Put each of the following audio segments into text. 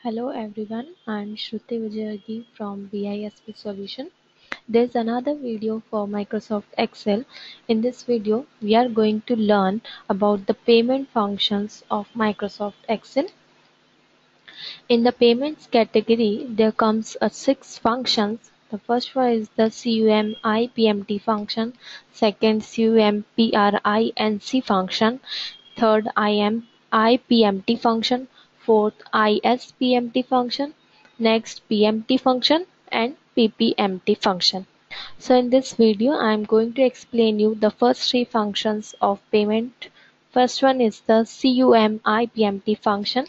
Hello everyone, I'm Shruti Vijayagi from BISP Solution. There's another video for Microsoft Excel. In this video, we are going to learn about the payment functions of Microsoft Excel. In the payments category, there comes a 6 functions. The first one is the CUMIPMT function, second CUMPRINC function, third IMIPMT function, fourth ISPMT function, next PMT function and PPMT function. So in this video, I am going to explain you the first 3 functions of payment. First one is the CUMIPMT function.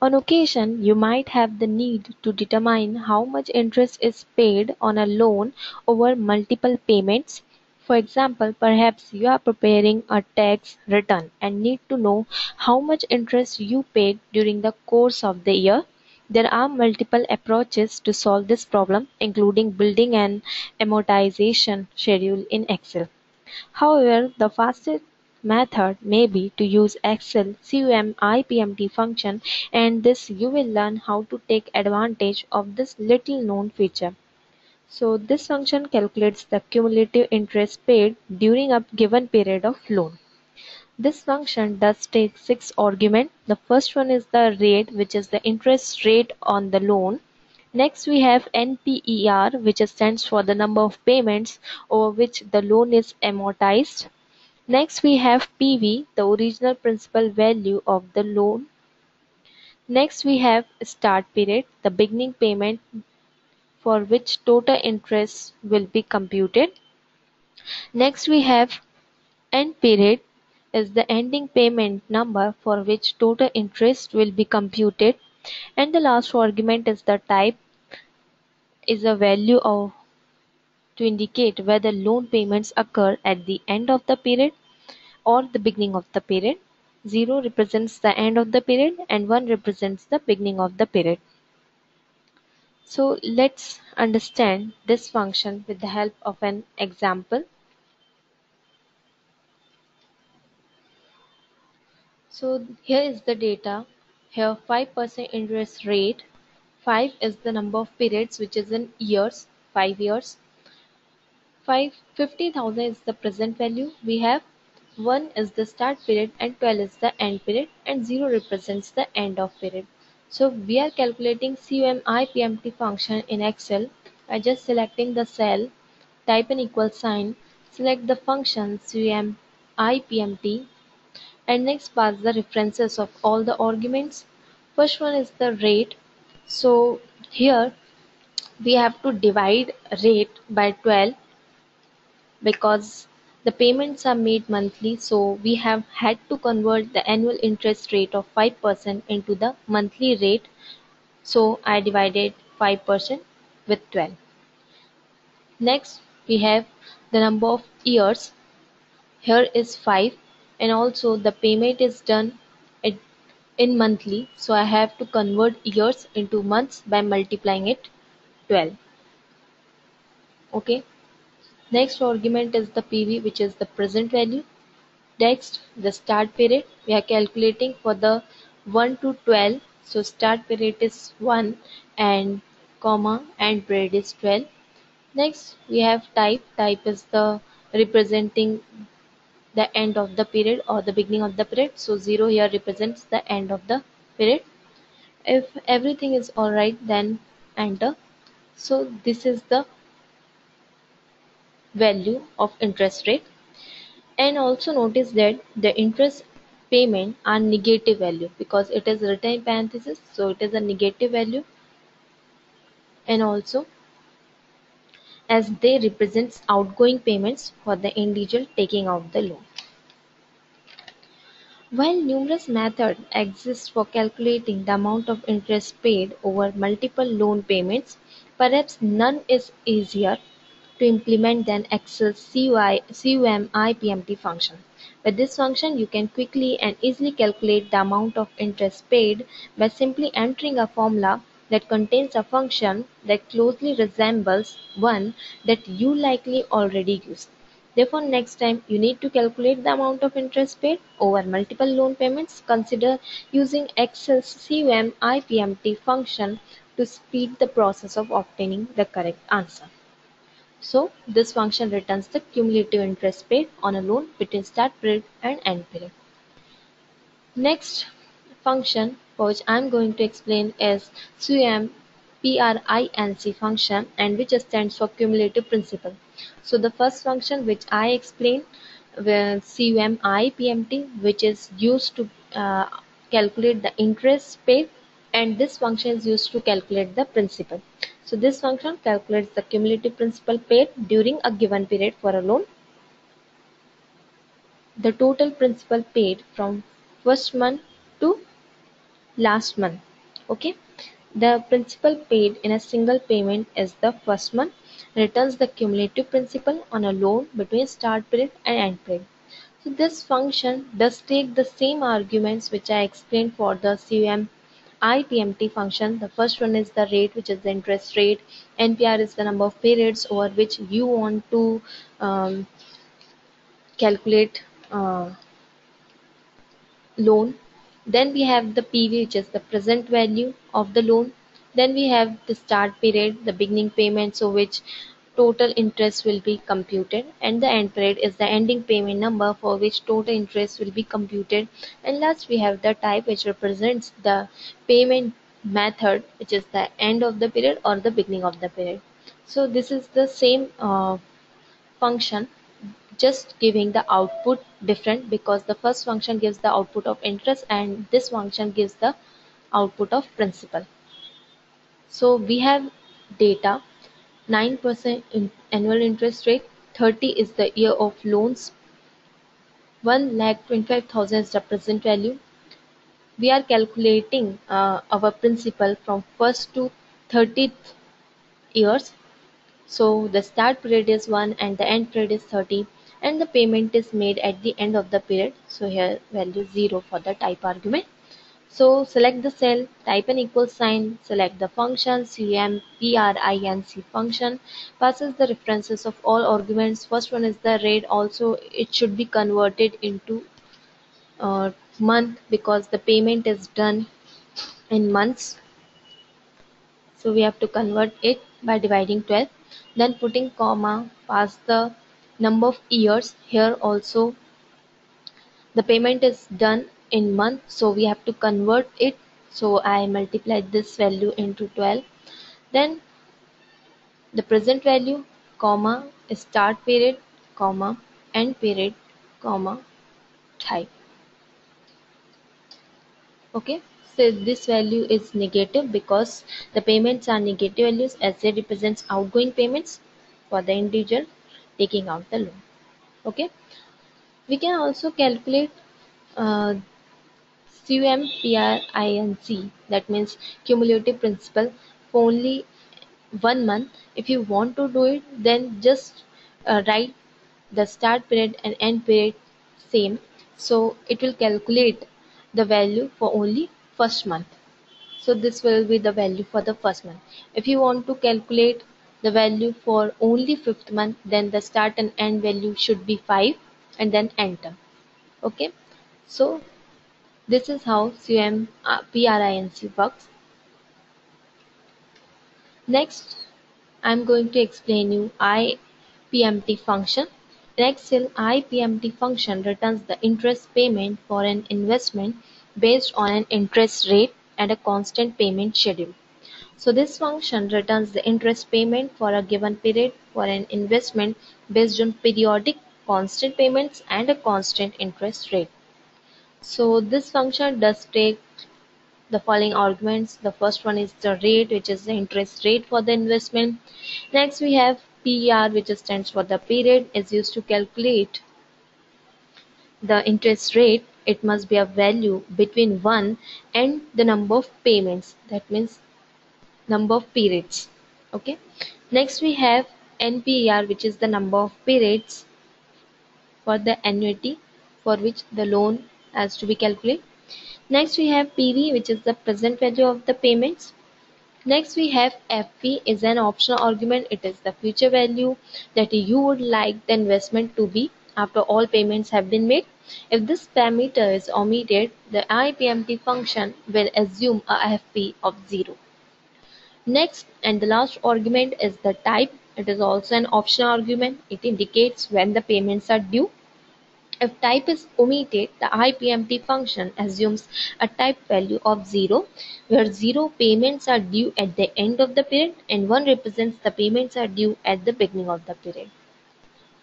On occasion, you might have the need to determine how much interest is paid on a loan over multiple payments. For example, perhaps you are preparing a tax return and need to know how much interest you paid during the course of the year. There are multiple approaches to solve this problem, including building an amortization schedule in Excel. However, the fastest method may be to use Excel CUMIPMT function, and this you will learn how to take advantage of this little known feature. So this function calculates the cumulative interest paid during a given period of loan. This function does take 6 arguments. The first one is the rate, which is the interest rate on the loan. Next we have NPER, which stands for the number of payments over which the loan is amortized. Next we have PV, the original principal value of the loan. Next we have start period, the beginning payment for which total interest will be computed. Next we have end period is the ending payment number for which total interest will be computed. And the last argument is the type, is a value of to indicate whether loan payments occur at the end of the period or the beginning of the period. 0 represents the end of the period and 1 represents the beginning of the period. So let's understand this function with the help of an example. So here is the data. Here 5% interest rate. 5 is the number of periods, which is in years, 5 years. 50,000 is the present value. We have 1 is the start period and 12 is the end period, and 0 represents the end of period. So we are calculating CUMIPMT function in Excel by just selecting the cell, type an equal sign, select the function CUMIPMT, and next pass the references of all the arguments. First one is the rate. So here we have to divide rate by 12 because the payments are made monthly, so we have had to convert the annual interest rate of 5% into the monthly rate. So I divided 5% with 12. Next we have the number of years. Here is 5, and also the payment is done in monthly, so I have to convert years into months by multiplying it 12. Okay. Next argument is the PV, which is the present value. Next, the start period. We are calculating for the 1 to 12. So start period is 1 and comma and period is 12. Next, we have type. Type is the representing the end of the period or the beginning of the period. So 0 here represents the end of the period. If everything is alright, then enter. So this is the value of interest rate. And also notice that the interest payment are negative value because it is written in parenthesis, so it is a negative value, and also as they represents outgoing payments for the individual taking out the loan. While numerous methods exist for calculating the amount of interest paid over multiple loan payments, perhaps none is easier to implement than Excel's CUMIPMT function. With this function, you can quickly and easily calculate the amount of interest paid by simply entering a formula that contains a function that closely resembles one that you likely already use. Therefore, next time you need to calculate the amount of interest paid over multiple loan payments, consider using Excel's CUM-IPMT function to speed the process of obtaining the correct answer. So, this function returns the cumulative interest paid on a loan between start period and end period. Next function which I am going to explain is CUM PRINC function, and which stands for cumulative principal. So the first function which I explained with CUM IPMT, which is used to calculate the interest paid, and this function is used to calculate the principal. So this function calculates the cumulative principal paid during a given period for a loan. The total principal paid from first month to last month. Okay, the principal paid in a single payment is the first month, returns the cumulative principal on a loan between start period and end period. So this function does take the same arguments which I explained for the CUM IPMT function. The first one is the rate, which is the interest rate. NPR is the number of periods over which you want to calculate loan. Then we have the PV, which is the present value of the loan. Then we have the start period, the beginning payment, so which total interest will be computed, and the end period is the ending payment number for which total interest will be computed. And last we have the type, which represents the payment method, which is the end of the period or the beginning of the period. So this is the same function, just giving the output different, because the first function gives the output of interest and this function gives the output of principal. So we have data: 9% annual interest rate, 30 is the year of loans, 1,25,000 is the present value. We are calculating our principal from first to 30th years. So the start period is 1 and the end period is 30, and the payment is made at the end of the period. So here value 0 for the type argument. So select the cell, type an equal sign, select the function CUMPRINC function, passes the references of all arguments. First one is the rate, also it should be converted into month because the payment is done in months. So we have to convert it by dividing 12, then putting comma, pass the number of years. Here also the payment is done in month, so we have to convert it. So I multiplied this value into 12. Then the present value, comma, start period, comma, end period, comma, type. Okay, so this value is negative because the payments are negative values, as they represents outgoing payments for the individual taking out the loan. Okay, we can also calculate uh, CUMPRINC, that means cumulative principal, for only 1 month. If you want to do it, then just write the start period and end period same, so it will calculate the value for only first month. So this will be the value for the first month. If you want to calculate the value for only fifth month, then the start and end value should be 5 and then enter. Okay, so this is how CUMPRINC works. Next, I'm going to explain you IPMT function. In Excel, IPMT function returns the interest payment for an investment based on an interest rate and a constant payment schedule. So this function returns the interest payment for a given period for an investment based on periodic constant payments and a constant interest rate. So this function does take the following arguments. The first one is the rate, which is the interest rate for the investment. Next we have PER, which stands for the period, is used to calculate the interest rate. It must be a value between 1 and the number of payments, that means number of periods. Okay. Next we have NPER, which is the number of periods for the annuity for which the loan has to be calculated. Next we have PV, which is the present value of the payments. Next we have FV is an optional argument. It is the future value that you would like the investment to be after all payments have been made. If this parameter is omitted, the IPMT function will assume a FV of 0. Next and the last argument is the type. It is also an optional argument. It indicates when the payments are due. If type is omitted, the IPMT function assumes a type value of 0, where 0 payments are due at the end of the period and 1 represents the payments are due at the beginning of the period.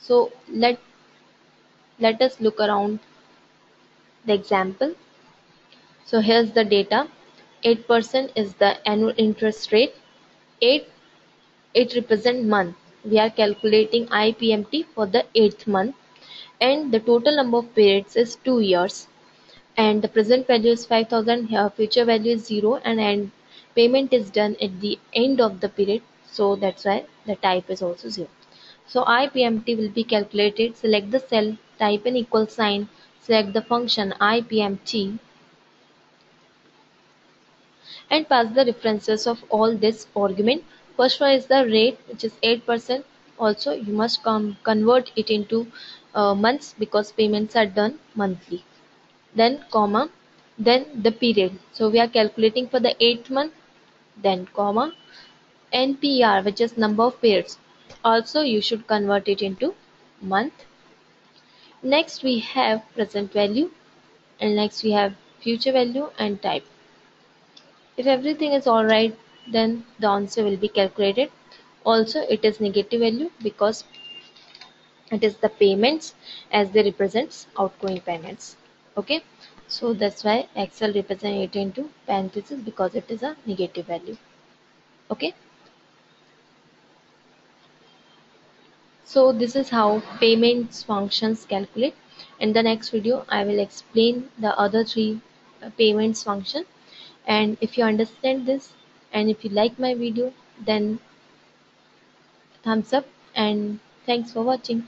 So let us look around the example. So here's the data. 8% is the annual interest rate. 8 it represents month. We are calculating IPMT for the 8th month, and the total number of periods is 2 years. And the present value is 5,000. Here future value is 0, and payment is done at the end of the period, so that's why the type is also 0. So IPMT will be calculated. Select the cell, type an equal sign, select the function IPMT, and pass the references of all this argument. First one is the rate, which is 8%. Also you must convert it into months because payments are done monthly. Then comma, then the period. So we are calculating for the 8th month, then comma, NPR, which is number of periods. Also you should convert it into month. Next we have present value, and next we have future value and type. If everything is alright, then the answer will be calculated. Also it is negative value because it is the payments as they represents outgoing payments. Okay, so that's why Excel represent it into parentheses because it is a negative value. Okay, so this is how payments functions calculate. In the next video I will explain the other three payments function. And if you understand this and if you like my video, then thumbs up, and thanks for watching.